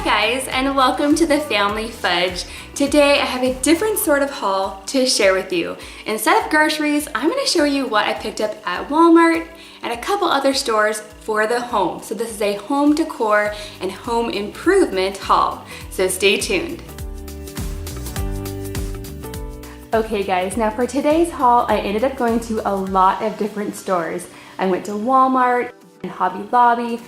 Hi guys, and welcome to the Family Fudge. Today I have a different sort of haul to share with you. Instead of groceries, I'm going to show you what I picked up at Walmart and a couple other stores for the home. So this is a home decor and home improvement haul. So stay tuned. Okay guys, now for today's haul, I ended up going to a lot of different stores. I went to Walmart and Hobby Lobby,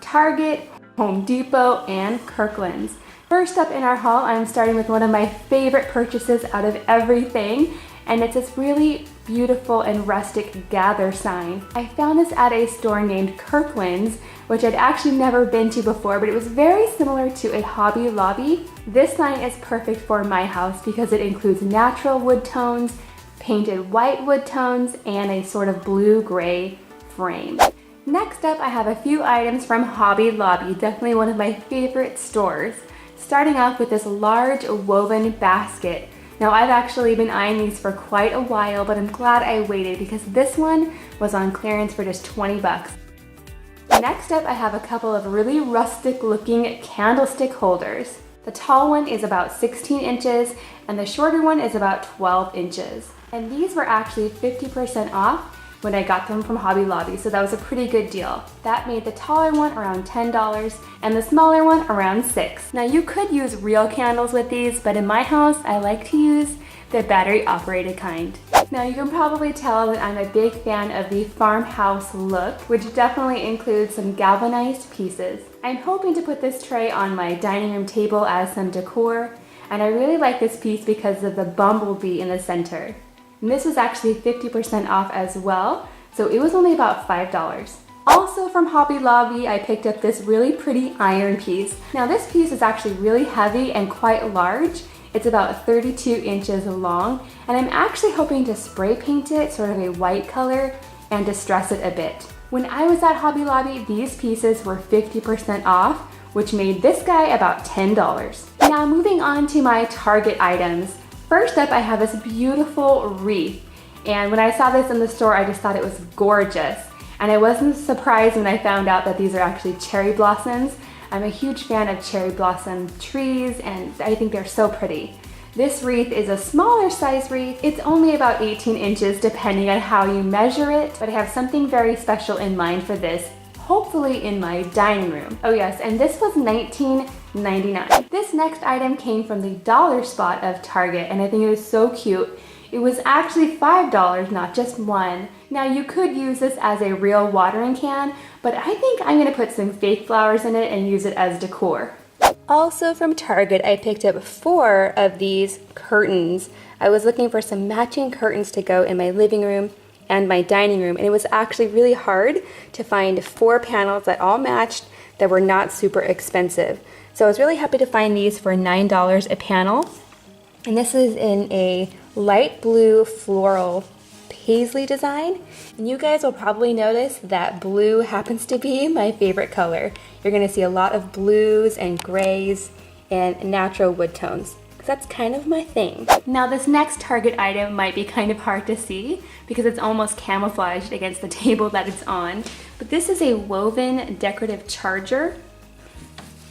Target, Home Depot, and Kirkland's. First up in our haul, I'm starting with one of my favorite purchases out of everything, and it's this really beautiful and rustic gather sign. I found this at a store named Kirkland's, which I'd actually never been to before, but it was very similar to a Hobby Lobby. This sign is perfect for my house because it includes natural wood tones, painted white wood tones, and a sort of blue-gray frame. Next up, I have a few items from Hobby Lobby, definitely one of my favorite stores. Starting off with this large woven basket. Now I've actually been eyeing these for quite a while, but I'm glad I waited because this one was on clearance for just 20 bucks. Next up, I have a couple of really rustic looking candlestick holders. The tall one is about 16 inches and the shorter one is about 12 inches. And these were actually 50% off when I got them from Hobby Lobby, so that was a pretty good deal. That made the taller one around $10 and the smaller one around $6. Now you could use real candles with these, but in my house, I like to use the battery operated kind. Now you can probably tell that I'm a big fan of the farmhouse look, which definitely includes some galvanized pieces. I'm hoping to put this tray on my dining room table as some decor, and I really like this piece because of the bumblebee in the center. And this was actually 50% off as well, so it was only about $5. Also from Hobby Lobby, I picked up this really pretty iron piece. Now this piece is actually really heavy and quite large. It's about 32 inches long, and I'm actually hoping to spray paint it sort of a white color and distress it a bit. When I was at Hobby Lobby, these pieces were 50% off, which made this guy about $10. Now moving on to my Target items. First up, I have this beautiful wreath, and when I saw this in the store, I just thought it was gorgeous. And I wasn't surprised when I found out that these are actually cherry blossoms. I'm a huge fan of cherry blossom trees, and I think they're so pretty. This wreath is a smaller size wreath. It's only about 18 inches depending on how you measure it, but I have something very special in mind for this, hopefully in my dining room. Oh yes, and this was $19.99. This next item came from the dollar spot of Target, and I think it was so cute. It was actually $5, not just $1. Now you could use this as a real watering can, but I think I'm gonna put some fake flowers in it and use it as decor. Also from Target, I picked up 4 of these curtains. I was looking for some matching curtains to go in my living room and my dining room, and it was actually really hard to find 4 panels that all matched that were not super expensive. So I was really happy to find these for $9 a panel. And this is in a light blue floral paisley design. And you guys will probably notice that blue happens to be my favorite color. You're gonna see a lot of blues and grays and natural wood tones. That's kind of my thing. Now this next Target item might be kind of hard to see because it's almost camouflaged against the table that it's on. But this is a woven decorative charger,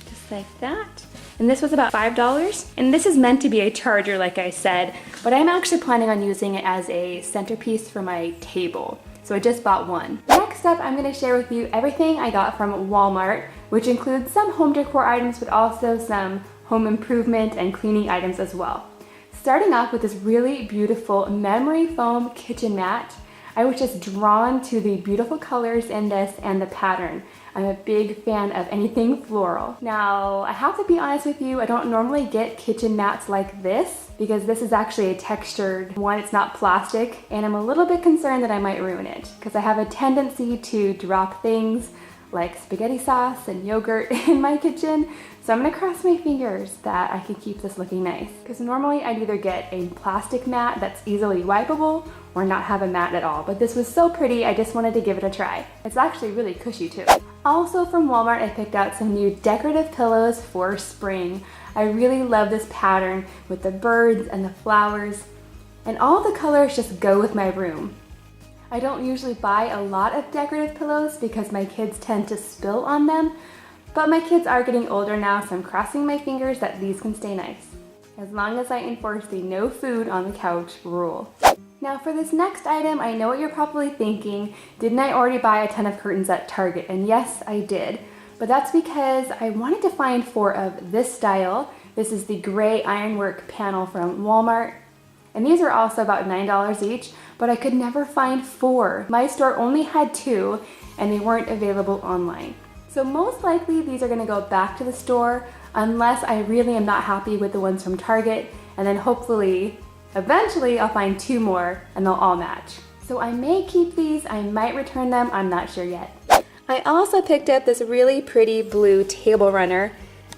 just like that. And this was about $5. And this is meant to be a charger, like I said, but I'm actually planning on using it as a centerpiece for my table. So I just bought one. Next up, I'm gonna share with you everything I got from Walmart, which includes some home decor items, but also some home improvement and cleaning items as well. Starting off with this really beautiful memory foam kitchen mat. I was just drawn to the beautiful colors in this and the pattern. I'm a big fan of anything floral. Now, I have to be honest with you, I don't normally get kitchen mats like this because this is actually a textured one, it's not plastic, and I'm a little bit concerned that I might ruin it because I have a tendency to drop things like spaghetti sauce and yogurt in my kitchen. So I'm gonna cross my fingers that I can keep this looking nice. Because normally I'd either get a plastic mat that's easily wipeable or not have a mat at all. But this was so pretty, I just wanted to give it a try. It's actually really cushy too. Also from Walmart, I picked out some new decorative pillows for spring. I really love this pattern with the birds and the flowers. And all the colors just go with my room. I don't usually buy a lot of decorative pillows because my kids tend to spill on them, But my kids are getting older now, so I'm crossing my fingers that these can stay nice, as long as I enforce the no food on the couch rule. Now for this next item, I know what you're probably thinking, didn't I already buy a ton of curtains at Target? And yes, I did. But that's because I wanted to find 4 of this style. This is the gray ironwork panel from Walmart. And these are also about $9 each, but I could never find 4. My store only had 2, and they weren't available online. So most likely these are gonna go back to the store unless I really am not happy with the ones from Target, and then hopefully, eventually I'll find 2 more and they'll all match. So I may keep these, I might return them, I'm not sure yet. I also picked up this really pretty blue table runner.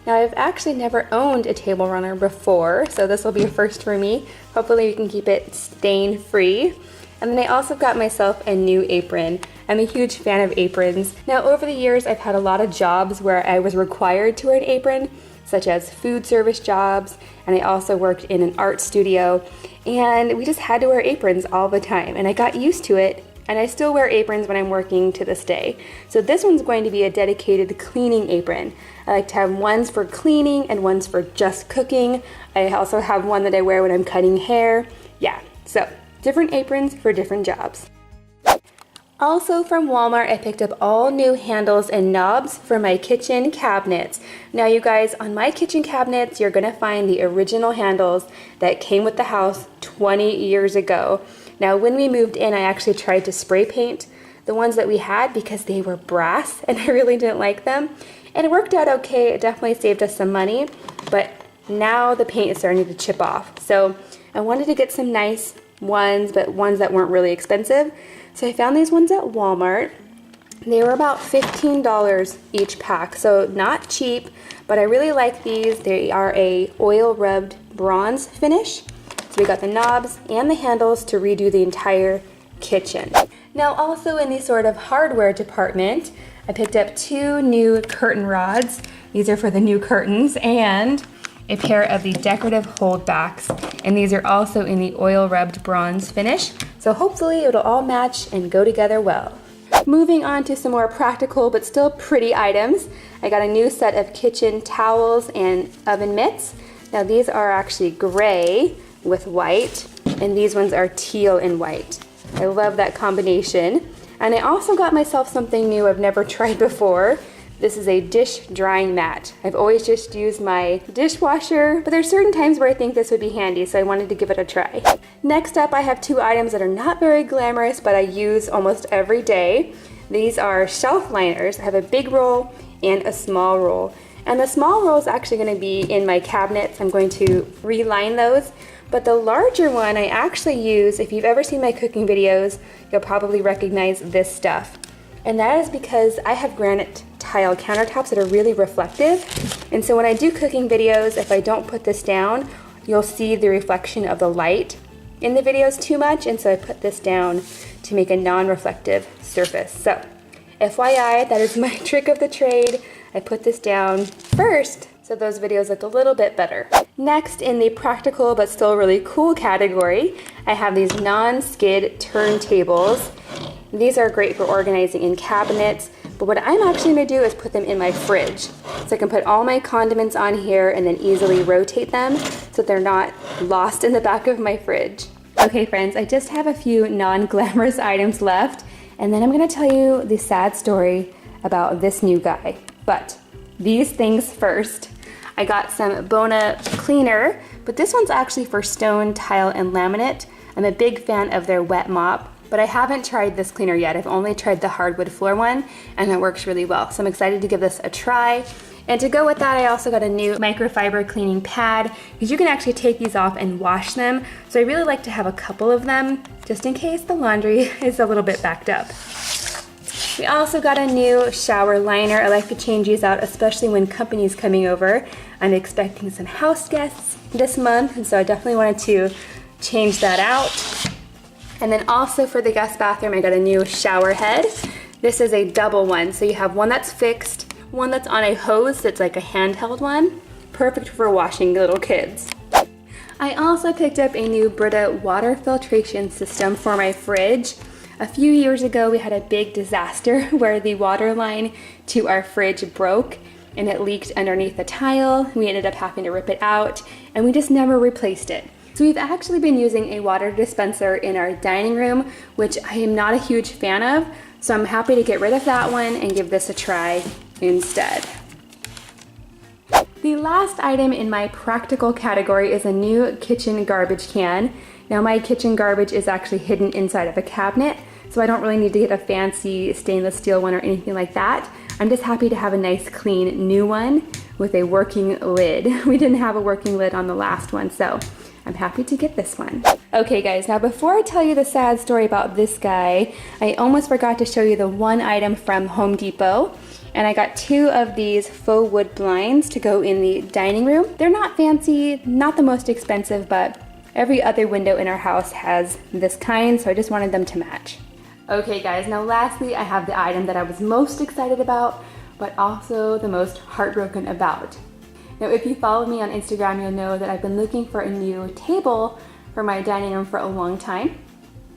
Now I've actually never owned a table runner before, so this will be a first for me. Hopefully we can keep it stain free. And then I also got myself a new apron. I'm a huge fan of aprons. Now over the years I've had a lot of jobs where I was required to wear an apron, such as food service jobs, and I also worked in an art studio, and we just had to wear aprons all the time, and I got used to it, and I still wear aprons when I'm working to this day. So this one's going to be a dedicated cleaning apron. I like to have ones for cleaning and ones for just cooking. I also have one that I wear when I'm cutting hair. Yeah, so different aprons for different jobs. Also from Walmart, I picked up all new handles and knobs for my kitchen cabinets. Now you guys, on my kitchen cabinets, you're gonna find the original handles that came with the house 20 years ago. Now when we moved in, I actually tried to spray paint the ones that we had because they were brass and I really didn't like them. And it worked out okay, it definitely saved us some money, but now the paint is starting to chip off. So I wanted to get some nice ones, but ones that weren't really expensive. So I found these ones at Walmart. They were about $15 each pack, so not cheap, but I really like these. They are a oil rubbed bronze finish. So we got the knobs and the handles to redo the entire kitchen. Now also in the sort of hardware department, I picked up 2 new curtain rods. These are for the new curtains, and a pair of the decorative holdbacks, and these are also in the oil rubbed bronze finish, so hopefully it'll all match and go together well. Moving on to some more practical but still pretty items, I got a new set of kitchen towels and oven mitts. Now these are actually gray with white, and these ones are teal and white. I love that combination. And I also got myself something new I've never tried before. This is a dish drying mat. I've always just used my dishwasher, but there's certain times where I think this would be handy, so I wanted to give it a try. Next up, I have 2 items that are not very glamorous, but I use almost every day. These are shelf liners. I have a big roll and a small roll. And the small roll is actually going to be in my cabinets. I'm going to reline those. But the larger one I actually use, if you've ever seen my cooking videos, you'll probably recognize this stuff. And that is because I have granite tile countertops that are really reflective. And so when I do cooking videos, if I don't put this down, you'll see the reflection of the light in the videos too much. And so I put this down to make a non-reflective surface. So FYI, that is my trick of the trade. I put this down first so those videos look a little bit better. Next, in the practical but still really cool category, I have these non-skid turntables. These are great for organizing in cabinets, but what I'm actually gonna do is put them in my fridge. So I can put all my condiments on here and then easily rotate them so they're not lost in the back of my fridge. Okay friends, I just have a few non-glamorous items left, and then I'm gonna tell you the sad story about this new guy. But these things first. I got some Bona cleaner, but this one's actually for stone, tile, and laminate. I'm a big fan of their wet mop, but I haven't tried this cleaner yet. I've only tried the hardwood floor one, and that works really well. So I'm excited to give this a try. And to go with that, I also got a new microfiber cleaning pad, because you can actually take these off and wash them. So I really like to have a couple of them, just in case the laundry is a little bit backed up. We also got a new shower liner. I like to change these out, especially when company's coming over. I'm expecting some house guests this month, and so I definitely wanted to change that out. And then also for the guest bathroom, I got a new shower head. This is a double one, so you have one that's fixed, one that's on a hose that's like a handheld one. Perfect for washing little kids. I also picked up a new Brita water filtration system for my fridge. A few years ago, we had a big disaster where the water line to our fridge broke, and it leaked underneath the tile. We ended up having to rip it out and we just never replaced it. So we've actually been using a water dispenser in our dining room, which I am not a huge fan of. So I'm happy to get rid of that one and give this a try instead. The last item in my practical category is a new kitchen garbage can. Now my kitchen garbage is actually hidden inside of a cabinet, so I don't really need to get a fancy stainless steel one or anything like that. I'm just happy to have a nice clean new one with a working lid. We didn't have a working lid on the last one, so I'm happy to get this one. Okay guys, now before I tell you the sad story about this guy, I almost forgot to show you the one item from Home Depot. And I got 2 of these faux wood blinds to go in the dining room. They're not fancy, not the most expensive, but every other window in our house has this kind, so I just wanted them to match. Okay guys, now lastly I have the item that I was most excited about, but also the most heartbroken about. Now if you follow me on Instagram, you'll know that I've been looking for a new table for my dining room for a long time.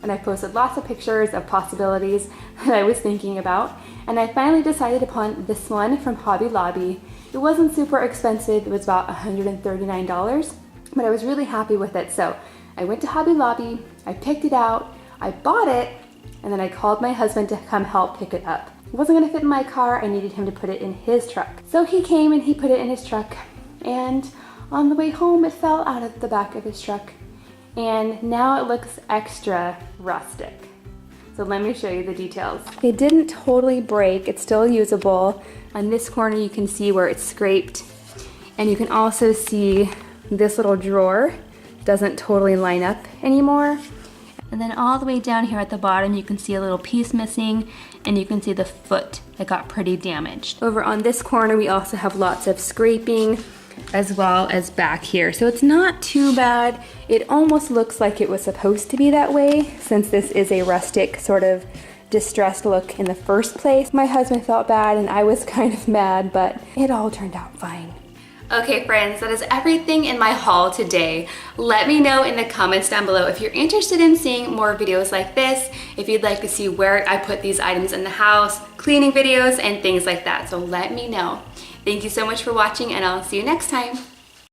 And I posted lots of pictures of possibilities that I was thinking about. And I finally decided upon this one from Hobby Lobby. It wasn't super expensive, it was about $139, but I was really happy with it. So I went to Hobby Lobby, I picked it out, I bought it, and then I called my husband to come help pick it up. It wasn't gonna fit in my car, I needed him to put it in his truck. So he came and he put it in his truck, and on the way home it fell out of the back of his truck. And now it looks extra rustic. So let me show you the details. It didn't totally break, it's still usable. On this corner you can see where it's scraped. And you can also see this little drawer doesn't totally line up anymore. And then all the way down here at the bottom you can see a little piece missing, and you can see the foot that got pretty damaged. Over on this corner we also have lots of scraping, as well as back here. So it's not too bad. It almost looks like it was supposed to be that way, since this is a rustic sort of distressed look in the first place. My husband felt bad and I was kind of mad, but it all turned out fine. Okay friends, that is everything in my haul today. Let me know in the comments down below if you're interested in seeing more videos like this, if you'd like to see where I put these items in the house, cleaning videos, and things like that. So let me know. Thank you so much for watching, and I'll see you next time.